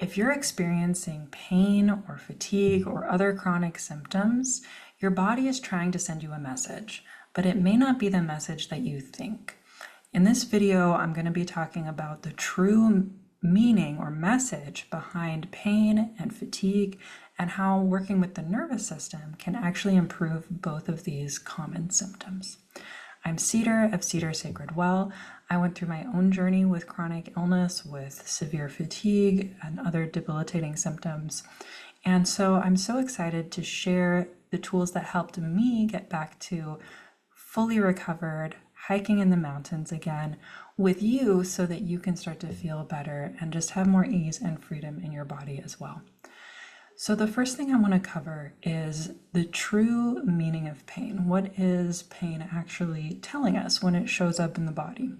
If you're experiencing pain or fatigue or other chronic symptoms, your body is trying to send you a message, but it may not be the message that you think. In this video, I'm going to be talking about the true meaning or message behind pain and fatigue and how working with the nervous system can actually improve both of these common symptoms. I'm Cedar of Cedar Sacred Well. I went through my own journey with chronic illness, with severe fatigue and other debilitating symptoms. And so I'm so excited to share the tools that helped me get back to fully recovered, hiking in the mountains again with you so that you can start to feel better and just have more ease and freedom in your body as well. So the first thing I want to cover is the true meaning of pain. What is pain actually telling us when it shows up in the body?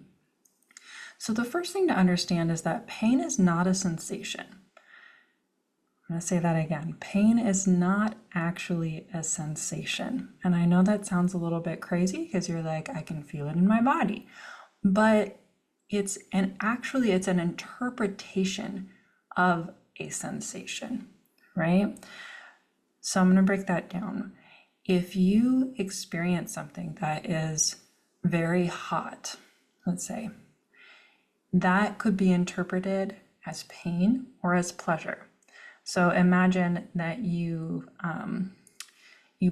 So the first thing to understand is that pain is not a sensation. I'm going to say that again. Pain is not actually a sensation. And I know that sounds a little bit crazy because you're like, I can feel it in my body. But it's an interpretation of a sensation. Right? So I'm going to break that down. If you experience something that is very hot, let's say, that could be interpreted as pain or as pleasure. So imagine that you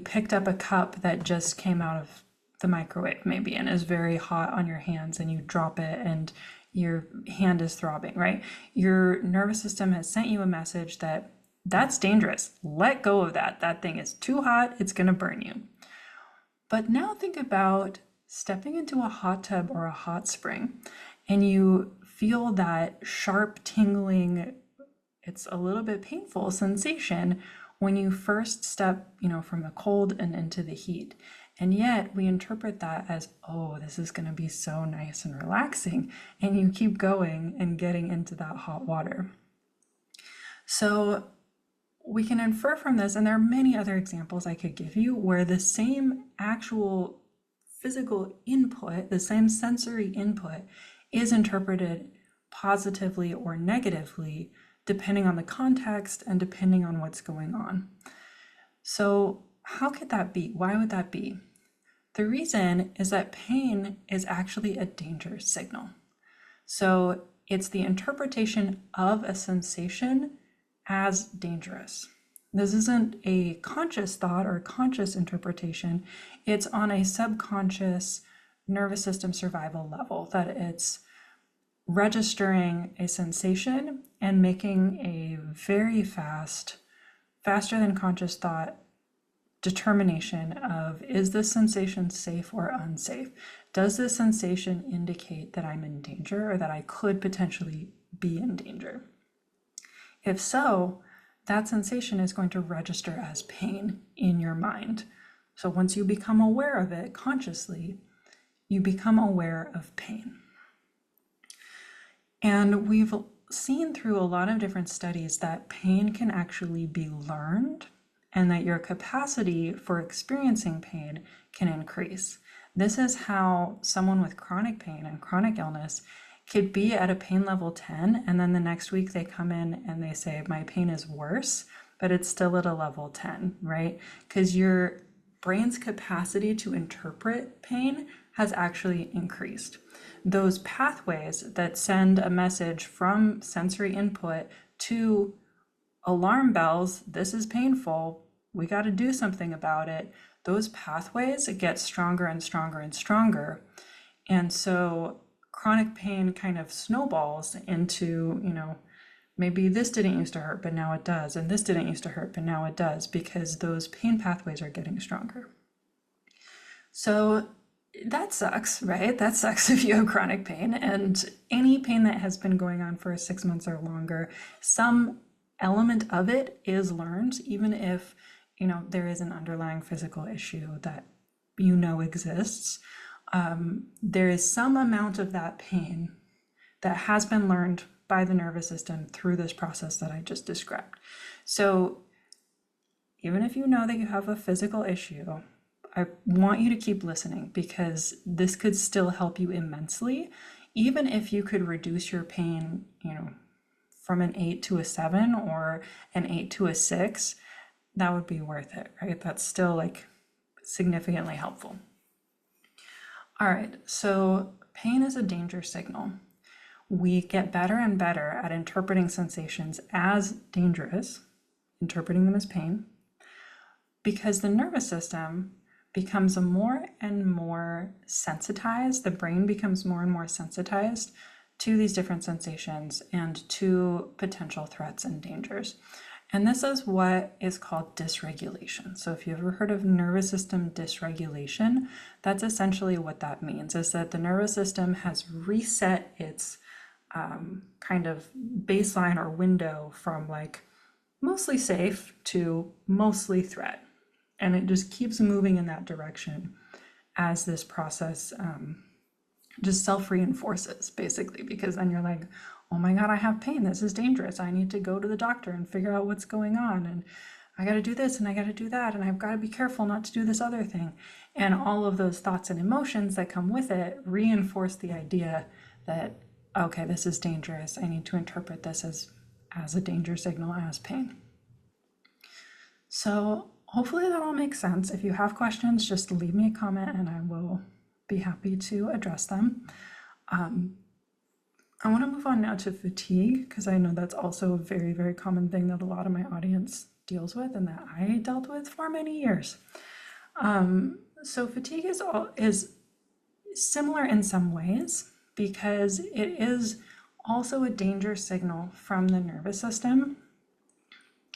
picked up a cup that just came out of the microwave maybe and is very hot on your hands, and you drop it and your hand is throbbing, right? Your nervous system has sent you a message that that's dangerous. Let go of that. That thing is too hot. It's going to burn you. But now think about stepping into a hot tub or a hot spring, and you feel that sharp tingling, it's a little bit painful sensation when you first step, from the cold and into the heat. And yet we interpret that as, oh, this is going to be so nice and relaxing. And you keep going and getting into that hot water. So we can infer from this, and there are many other examples I could give you, where the same actual physical input, the same sensory input, is interpreted positively or negatively, depending on the context and depending on what's going on. So how could that be? Why would that be? The reason is that pain is actually a danger signal. So it's the interpretation of a sensation as dangerous. This isn't a conscious thought or conscious interpretation. It's on a subconscious nervous system survival level, that it's registering a sensation and making a very faster than conscious thought determination of, is this sensation safe or unsafe? Does this sensation indicate that I'm in danger or that I could potentially be in danger? If so, that sensation is going to register as pain in your mind. So once you become aware of it consciously, you become aware of pain. And we've seen through a lot of different studies that pain can actually be learned, and that your capacity for experiencing pain can increase. This is how someone with chronic pain and chronic illness could be at a pain level 10, and then the next week they come in and they say, my pain is worse, but it's still at a level 10, right? Because your brain's capacity to interpret pain has actually increased. Those pathways that send a message from sensory input to alarm bells, this is painful, we got to do something about it, those pathways get stronger and stronger and stronger. And so chronic pain kind of snowballs into, maybe this didn't used to hurt, but now it does. And this didn't used to hurt, but now it does, because those pain pathways are getting stronger. So that sucks, right? That sucks if you have chronic pain, and any pain that has been going on for 6 months or longer, some element of it is learned, even if, there is an underlying physical issue that exists. There is some amount of that pain that has been learned by the nervous system through this process that I just described. So even if you know that you have a physical issue, I want you to keep listening, because this could still help you immensely, even if you could reduce your pain, from an 8 to a 7 or an 8 to a 6, that would be worth it, right? That's still like significantly helpful. All right, so pain is a danger signal. We get better and better at interpreting sensations as dangerous, interpreting them as pain, because the nervous system becomes more and more sensitized, the brain becomes more and more sensitized to these different sensations and to potential threats and dangers. And this is what is called dysregulation. So if you've ever heard of nervous system dysregulation, that's essentially what that means, is that the nervous system has reset its kind of baseline or window from like mostly safe to mostly threat. And it just keeps moving in that direction as this process just self-reinforces, basically, because then you're like, oh my God, I have pain. This is dangerous. I need to go to the doctor and figure out what's going on. And I got to do this and I got to do that. And I've got to be careful not to do this other thing. And all of those thoughts and emotions that come with it reinforce the idea that, okay, this is dangerous. I need to interpret this as a danger signal, as pain. So hopefully that all makes sense. If you have questions, just leave me a comment and I will be happy to address them. I want to move on now to fatigue, because I know that's also a very, very common thing that a lot of my audience deals with and that I dealt with for many years. So fatigue is similar in some ways because it is also a danger signal from the nervous system,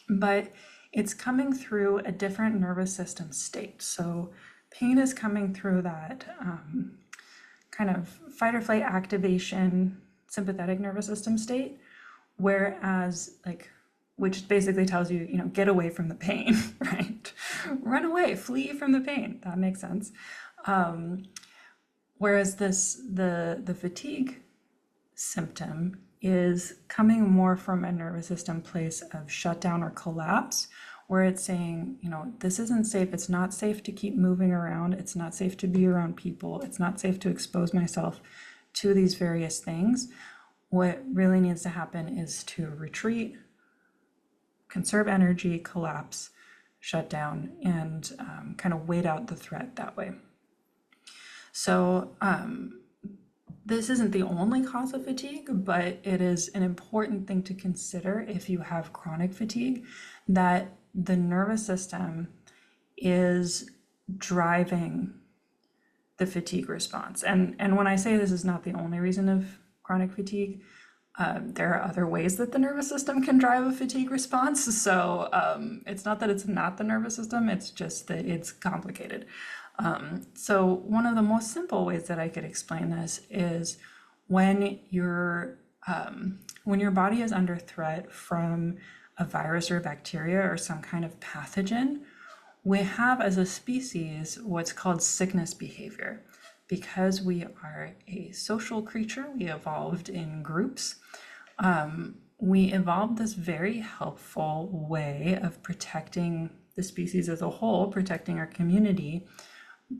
but it's coming through a different nervous system state. So pain is coming through that kind of fight or flight activation, sympathetic nervous system state, whereas which basically tells you, get away from the pain, right? Run away, flee from the pain. That makes sense. Whereas the fatigue symptom is coming more from a nervous system place of shutdown or collapse, where it's saying, this isn't safe. It's not safe to keep moving around. It's not safe to be around people. It's not safe to expose myself to these various things. What really needs to happen is to retreat, conserve energy, collapse, shut down, and kind of wait out the threat that way. So this isn't the only cause of fatigue, but it is an important thing to consider if you have chronic fatigue, that the nervous system is driving the fatigue response. And when I say this is not the only reason of chronic fatigue, there are other ways that the nervous system can drive a fatigue response. So it's not that it's not the nervous system, it's just that it's complicated. So one of the most simple ways that I could explain this is when your body is under threat from a virus or a bacteria or some kind of pathogen, we have as a species what's called sickness behavior. Because we are a social creature, we evolved in groups. We evolved this very helpful way of protecting the species as a whole, protecting our community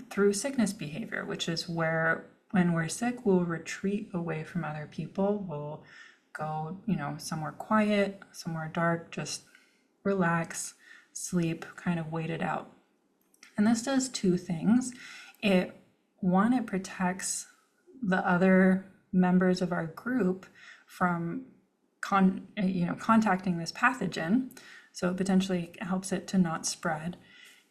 through sickness behavior, which is where when we're sick, we'll retreat away from other people. We'll go, somewhere quiet, somewhere dark, just relax, sleep, kind of wait it out. And this does two things. One, it protects the other members of our group from contacting this pathogen. So it potentially helps it to not spread.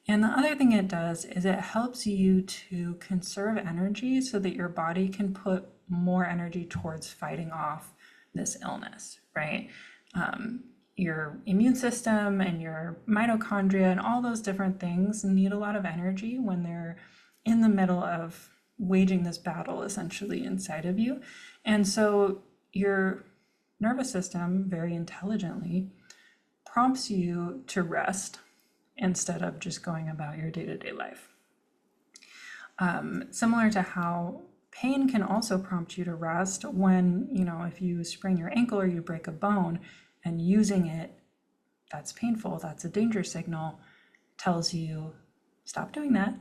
And the other thing it does is it helps you to conserve energy so that your body can put more energy towards fighting off this illness, right? Your immune system and your mitochondria and all those different things need a lot of energy when they're in the middle of waging this battle essentially inside of you. And so your nervous system very intelligently prompts you to rest instead of just going about your day-to-day life. Similar to how pain can also prompt you to rest when, if you sprain your ankle or you break a bone and using it, that's painful, that's a danger signal, tells you, stop doing that.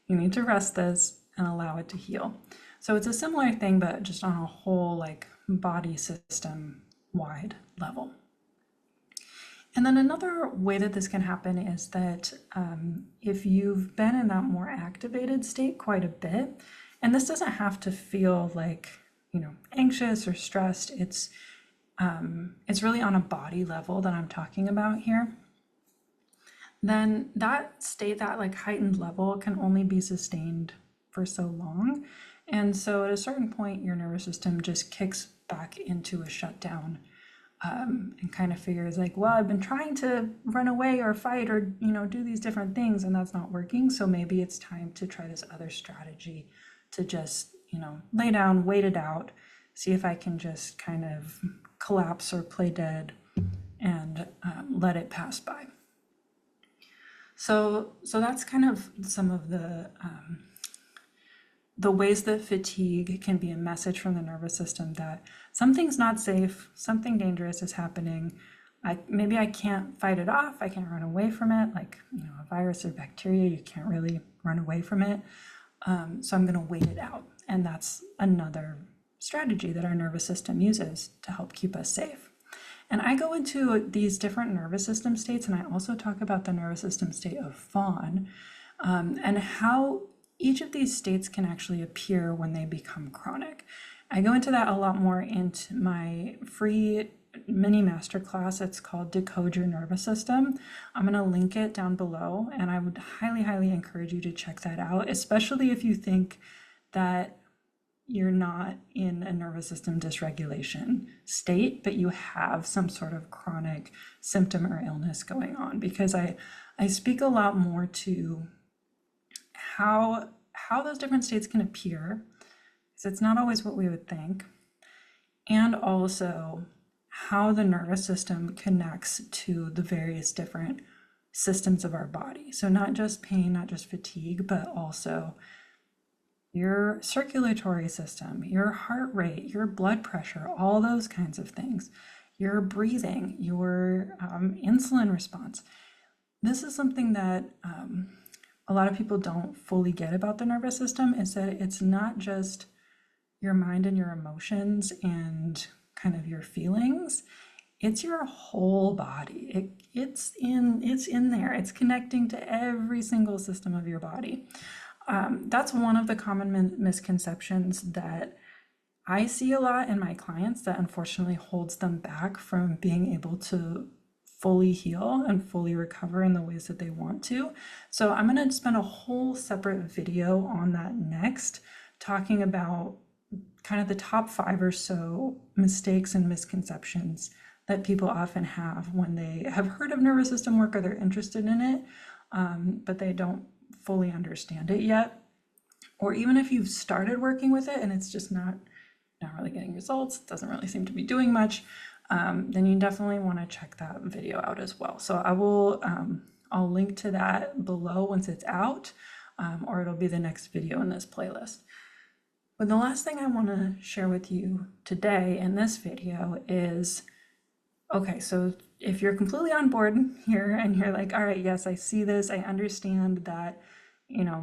You need to rest this and allow it to heal. So it's a similar thing, but just on a whole body system wide level. And then another way that this can happen is that if you've been in that more activated state quite a bit, and this doesn't have to feel like, anxious or stressed, it's really on a body level that I'm talking about here, then that state, that like heightened level, can only be sustained for so long. And so at a certain point, your nervous system just kicks back into a shutdown, and kind of figures like, well, I've been trying to run away or fight or, do these different things, and that's not working. So maybe it's time to try this other strategy to just, lay down, wait it out, see if I can just kind of collapse or play dead and let it pass by. So that's kind of some of the ways that fatigue can be a message from the nervous system that something's not safe, something dangerous is happening. Maybe I can't fight it off, I can't run away from it, like a virus or bacteria, you can't really run away from it. So I'm gonna wait it out. And that's another strategy that our nervous system uses to help keep us safe. And I go into these different nervous system states, and I also talk about the nervous system state of fawn, and how each of these states can actually appear when they become chronic. I go into that a lot more into my free mini masterclass. It's called Decode Your Nervous System. I'm going to link it down below, and I would highly, highly encourage you to check that out, especially if you think that you're not in a nervous system dysregulation state, but you have some sort of chronic symptom or illness going on, because I speak a lot more to how those different states can appear, because it's not always what we would think, and also how the nervous system connects to the various different systems of our body. So not just pain, not just fatigue, but also your circulatory system, your heart rate, your blood pressure, all those kinds of things, your breathing, your insulin response. This is something that a lot of people don't fully get about the nervous system, is that it's not just your mind and your emotions and kind of your feelings. It's your whole body. It's in there. It's connecting to every single system of your body. That's one of the common misconceptions that I see a lot in my clients that unfortunately holds them back from being able to fully heal and fully recover in the ways that they want to. So I'm going to spend a whole separate video on that next, talking about kind of the top 5 or so mistakes and misconceptions that people often have when they have heard of nervous system work or they're interested in it, but they don't fully understand it yet. Or even if you've started working with it and it's just not really getting results, it doesn't really seem to be doing much, then you definitely want to check that video out as well. So I will, I'll link to that below once it's out, or it'll be the next video in this playlist. But the last thing I want to share with you today in this video is, okay, so if you're completely on board here and you're like, all right, yes, I see this, I understand that,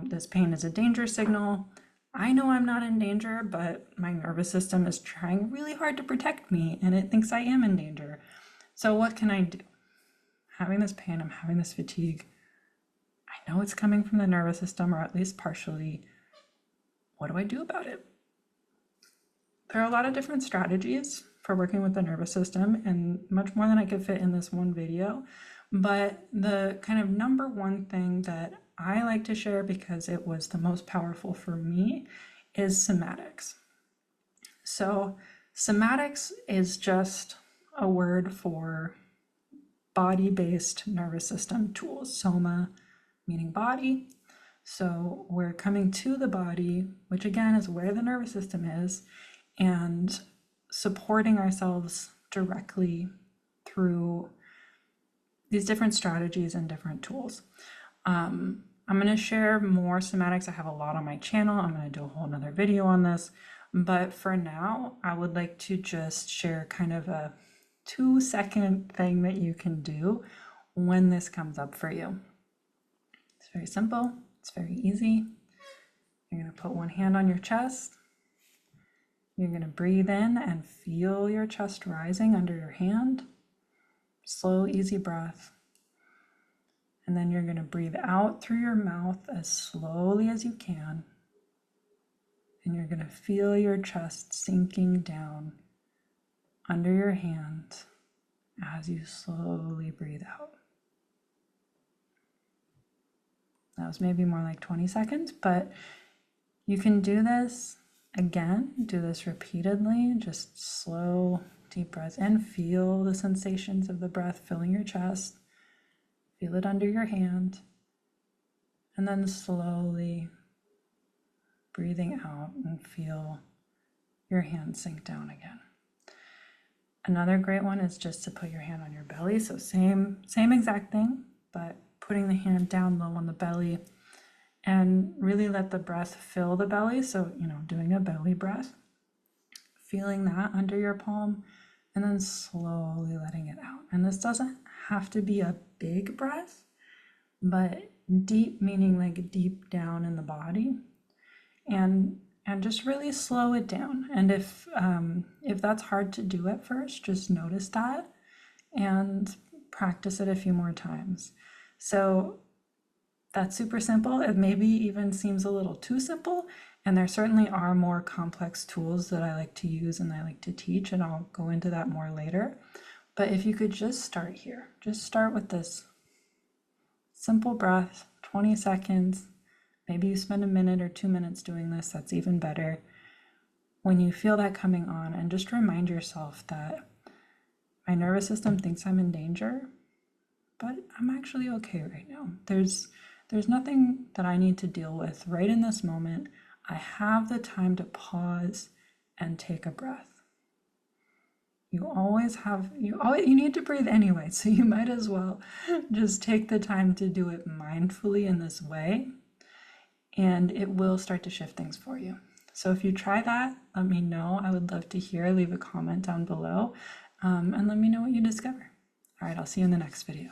this pain is a danger signal. I know I'm not in danger, but my nervous system is trying really hard to protect me and it thinks I am in danger. So what can I do? Having this pain, I'm having this fatigue. I know it's coming from the nervous system, or at least partially. What do I do about it? There are a lot of different strategies for working with the nervous system, and much more than I could fit in this one video. But the kind of number one thing that I like to share, because it was the most powerful for me, is somatics. So somatics is just a word for body-based nervous system tools. Soma meaning body. So we're coming to the body, which again is where the nervous system is, and supporting ourselves directly through these different strategies and different tools. I'm going to share more somatics. I have a lot on my channel. I'm going to do a whole nother video on this. But for now, I would like to just share kind of a 2-second thing that you can do when this comes up for you. It's very simple. It's very easy. You're going to put one hand on your chest You're going to breathe in and feel your chest rising under your hand. Slow, easy breath. And then you're going to breathe out through your mouth as slowly as you can. And you're going to feel your chest sinking down under your hand as you slowly breathe out. That was maybe more like 20 seconds, but you can do this again, do this repeatedly, just slow, deep breaths in. Feel the sensations of the breath filling your chest. Feel it under your hand. And then slowly breathing out and feel your hand sink down again. Another great one is just to put your hand on your belly. So same exact thing, but putting the hand down low on the belly and really let the breath fill the belly. So, doing a belly breath, feeling that under your palm, and then slowly letting it out. And this doesn't have to be a big breath, but deep, meaning like deep down in the body, and just really slow it down. And if that's hard to do at first, just notice that and practice it a few more times. So that's super simple. It maybe even seems a little too simple, and there certainly are more complex tools that I like to use and I like to teach, and I'll go into that more later. But if you could just start here, just start with this simple breath, 20 seconds. Maybe you spend a minute or 2 minutes doing this, that's even better. When you feel that coming on, and just remind yourself that my nervous system thinks I'm in danger, but I'm actually okay right now. There's nothing that I need to deal with right in this moment. I have the time to pause and take a breath. You need to breathe anyway, so you might as well just take the time to do it mindfully in this way, and it will start to shift things for you. So if you try that, let me know. I would love to hear. Leave a comment down below, and let me know what you discover. All right, I'll see you in the next video.